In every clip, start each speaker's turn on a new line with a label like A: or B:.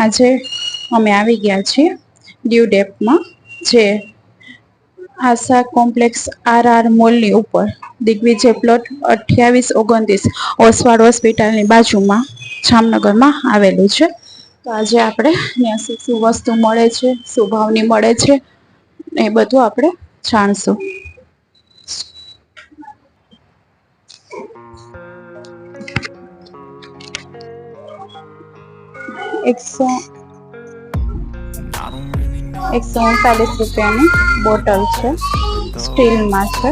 A: આજે અમે આવી ગયા છીએ ડ્યુ ડેપમાં, જે આશા કોમ્પ્લેક્સ RR મોલની ઉપર દિગ્વિજય પ્લોટ 2829 ઓસવાડ હોસ્પિટલની બાજુમાં જામનગરમાં આવેલું છે. તો આજે આપણે ત્યાં શું વસ્તુ મળે છે, શું ભાવની મળે છે, એ બધું આપણે જાણશું. ₹139 બોટલ છે, સ્ટીલમાં છે.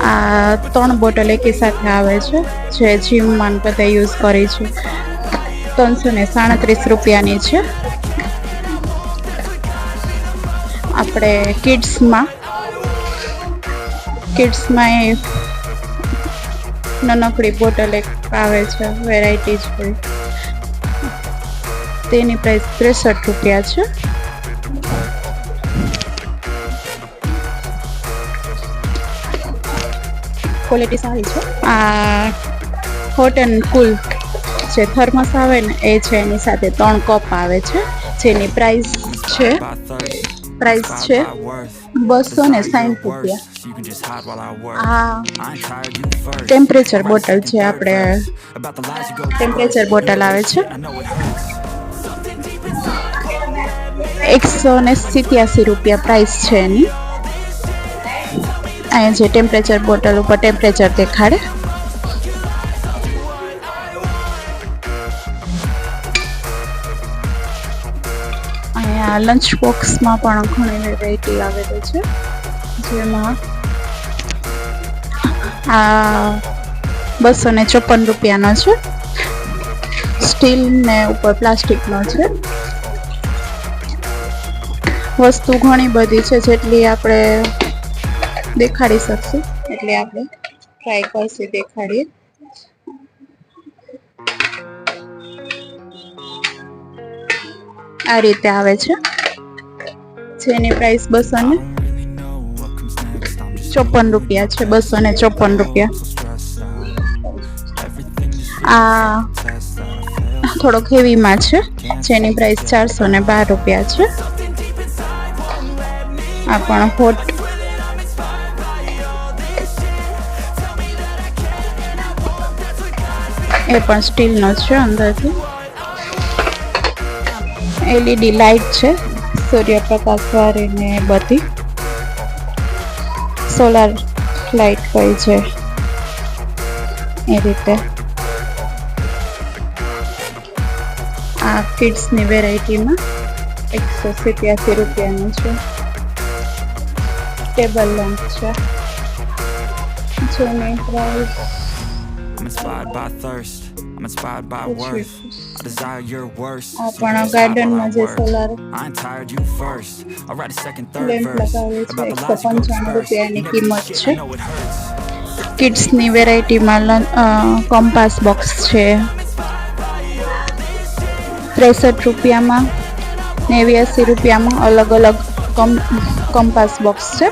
A: આ 3 બોટલ એકી સાથે આવે છે, જે જીમમાં બધા યુઝ કરી છે. ₹337 છે. આપણે કિડ્સમાં એ નાનકડી બોટલ એક આવે છે, વેરાયટી છે, તેની પ્રાઇસ ₹63 છે. ક્વોલિટી સારી છે. આ હોટ એન્ડ કુલ જે થર્મસ આવે ને એ છે, એની સાથે 3 કપ આવે છે, જેની પ્રાઇસ છે ₹260. આ ટેમ્પરેચર બોટલ છે, આપણે ટેમ્પરેચર બોટલ આવે છે, ₹187 પ્રાઇસ છે એની. અહીંયા જે ટેમ્પરેચર બોટલ ઉપર ટેમ્પરેચર દેખાડે. અહીંયા લંચ બોક્સમાં પણ ઘણી વેરાયટી આવેલી છે, જેમાં આ ₹254 છે. સ્ટીલ ને ઉપર પ્લાસ્ટિકનો છે. વસ્તુ ઘણી બધી છે, જેટલી આપણે દેખાડી શકશું એટલે આપણે ટ્રાય કરશું દેખાડીએ. આ રીતે આવે છે, જેની પ્રાઇસ ₹254 છે. ₹254. આ થોડોક હેવીમાં છે, જેની પ્રાઇસ ₹412 છે. આ પણ હોટ એ પણ સ્ટીલનો છે. અંદરથી LED લાઇટ છે, સૂર્યપ્રકાશ વાળી ને બધી સોલાર લાઇટ હોય છે એ રીતે. આ કિડ્સની વેરાયટીમાં ₹187 છે. ટેબલ લેમ્પ છે, જેની પ્રાઇસ પણ ગાર્ડનમાં જે સોલાર લેમ્પ લગાવે છે, ₹195 કિંમત છે. કિડ્સની વેરાયટીમાં કમ્પાસ બોક્સ છે, ₹63 ₹89 અલગ અલગ કમ્પાસ બોક્સ છે.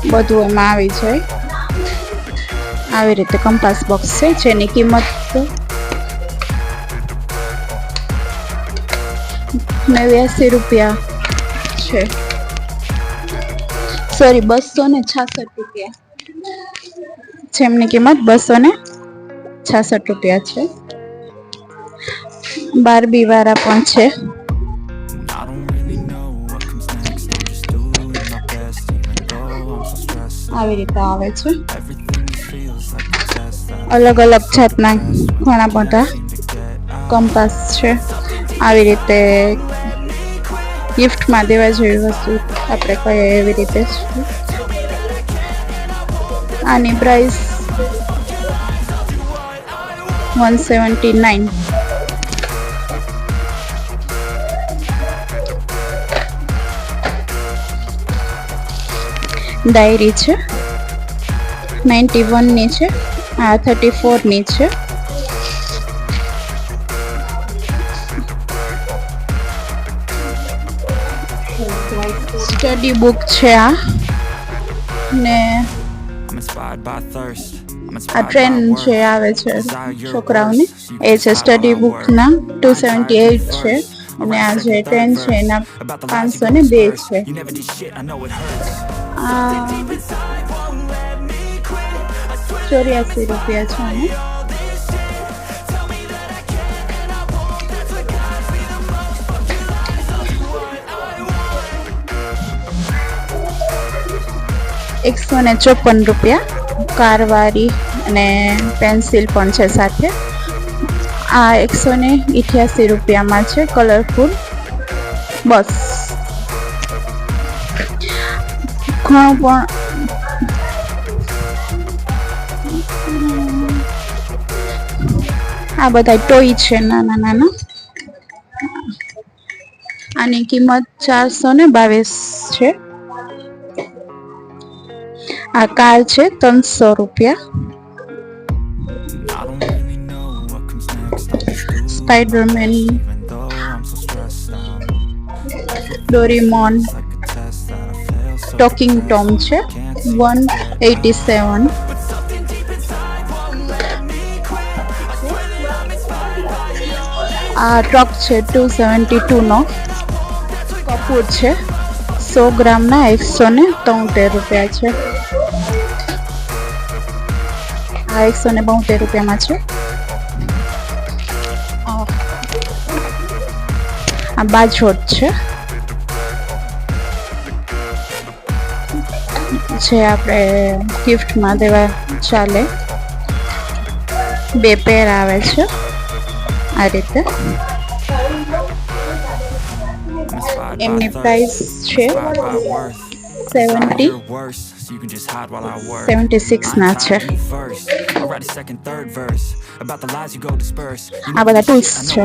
A: બધું એમાં આવી જાય. આવી રીતે કંપાસ બોક્સ છે, જેની કિંમત ₹89 છે. સોરી, ₹266, જેમની કિંમત ₹266 છે. બાર્બી વાળા પણ છે. આવી રીતે આવે છે. અલગ અલગ જાતના ઘણા બધા કંપાસ છે. આવી રીતે ગિફ્ટમાં દેવા જેવી વસ્તુ આપણે કહીએ એવી રીતે છે. આની પ્રાઇસ $179. ડાયરી છે, 91 ની છે. આ 34 ની છે. સ્ટડી બુક છે આ ને આ ટ્રેન છે આવે છે છોકરાઓની એ છે સ્ટડી બુકના 278 છે અને આ જે ટ્રેન છે એના 502 છે. આ 84 રૂપિયા છે આને. ₹154 કારવારી અને પેન્સિલ પણ છે સાથે. આ ₹188 છે કલરફુલ બસ. ઘણું પણ આ બધા ટોય છે નાના નાના. આની કિંમત ₹422 છે. આ કાર છે ₹300. સ્પાઈડરમેન, ડોરેમોન, ટોકિંગ ટોમ છે 187. આ ટ્રક છે 272 નો. કપૂર છે 100 ગ્રામના ₹173 છે. આ ₹172 છે. આ બાજોટ છે જે આપણે ગિફ્ટમાં દેવા ચાલે. 2 પેર આવે છે આ રીતે. એમની પ્રાઇસ છે 76 ના છે. આ બધા ટૂલ્સ છે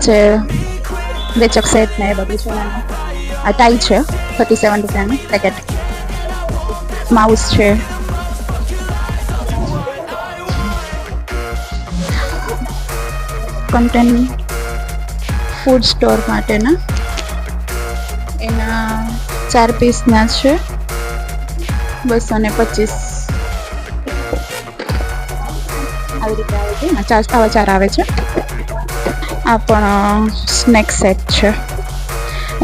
A: જે વેચક સેટ ને એ બધું છે. આ ટાઈ છે ₹37 પેકેટ. માઉસ છે. કન્ટેન ફૂડ સ્ટોર માટેના એના 4 પીસના છે 225. આવી રીતે આવે છે. આવા 4 આવે છે. આ પણ સ્નેક સેટ છે.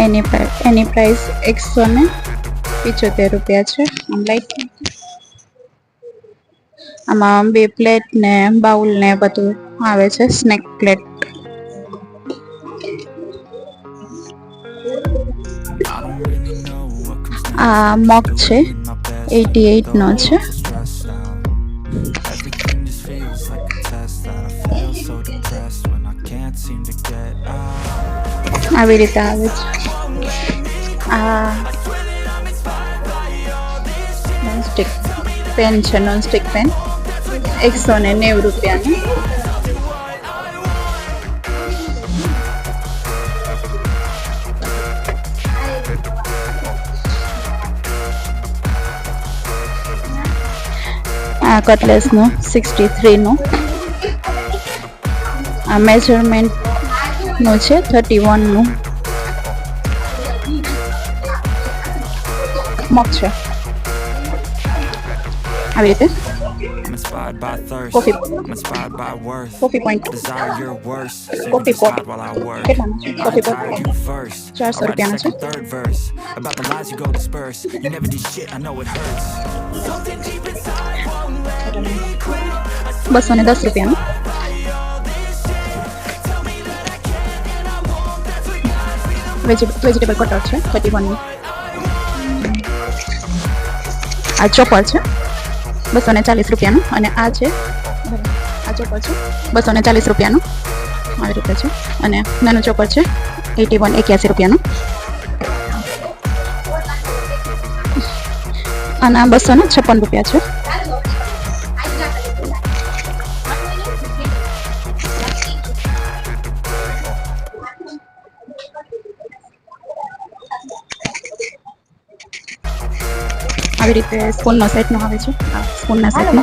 A: એની પ્રાઇસ ₹175 છે. આમાં 2 પ્લેટ ને બાઉલ ને બધું આવે છે. Snack plate. આ મગ છે 88 નો છે. આવી રીતે આવે છે. આ નોનસ્ટિક પેન છે. નોનસ્ટિક પેન ₹190 ની. આ કટલેસ નો 63 નો. આ મેજરમેન્ટ નો છે 31 નું. મગ છે આવી રીતે. Coffee point. કોફી પોટ કેટલાનો છે? કોફી પોટ ₹400 નો છે. ₹210 નો. વેજીટેબલ કટર છે 31 નું. આ ચોપર છે ₹240 નું. અને આ છે આ ચોપર છે ₹240 નું. આવી રીતે છે. અને નાનું ચોપર છે 81 નું. અને આ ₹256 છે. આવી રીતે સ્પૂનનો સેટનો આવે છે. આ સ્પૂનના સેટનો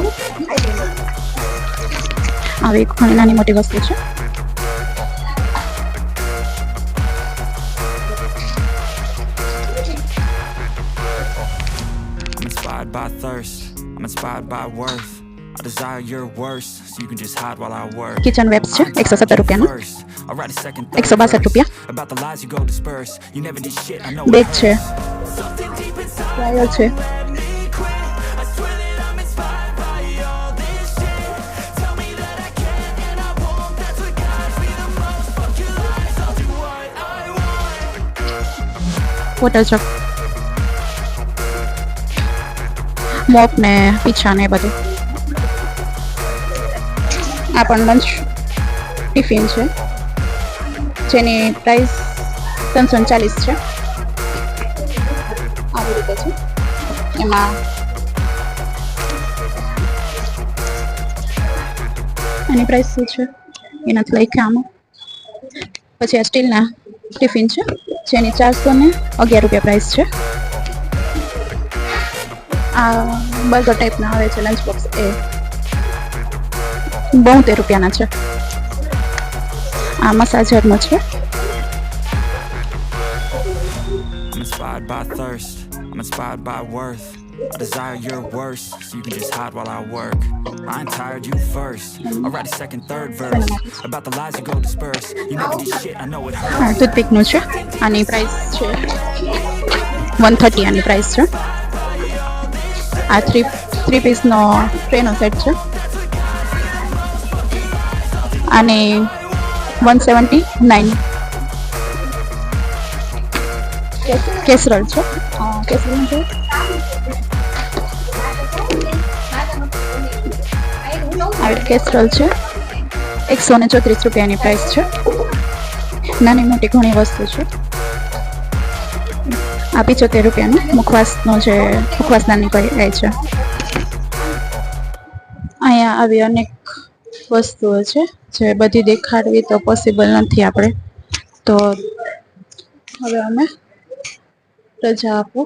A: આવી ઘણી નાની મોટી વસ્તુ છે.
B: by thirst, I'm inspired by worth. I desire your worst, so you can just hide while I work.
A: Kitchen webs છે 170 રૂપિયાના.
B: First, I'll write a second,
A: 162 રૂપિયા.
B: about the lies you go disperse. You never did shit, I know it
A: bag છે,
B: hurts.
A: Dryer છે, water જગ, mop ને પીછા ને એ બધું. આ પણ લંચ ટિફિન છે જેની પ્રાઇસ 340 છે. આવી રીતે છે. એમાં એની પ્રાઇસ શું છે એનાથી લખ્યા આમાં. પછી આ સ્ટીલના ટિફિન છે જેની 411 રૂપિયા પ્રાઇસ છે. આ બર્ગર ટાઈપના આવે છે લંચ બોક્સ, એ 72 રૂપિયાના છે. આ મસાજરનો છે.
B: I'm inspired by thirst, I'm inspired by worth. I desire your worst, so you can just hide while I work. I ain't tired, you first. I'll write a second, third verse about the lies you go disperse. You never did shit, I know it hurts.
A: હા, ટૂથપીકનું છે. આની price છે 130. આની price છે. આ three પીસનો ટ્રેનો set છે. આની 179. કેસરોલ છે. કેસરોલ છે. કેસરોલ છે 134 રૂપિયાની પ્રાઇસ છે. નાની મોટી ઘણી વસ્તુ છે. આ 75 રૂપિયાનું મુખવાસનો જે મુખવાસનાની કહે છે. અહીંયા આવી અનેક વસ્તુઓ છે જે બધી દેખાડવી તો પોસિબલ નથી આપણે, તો હવે અમે રજા આપો.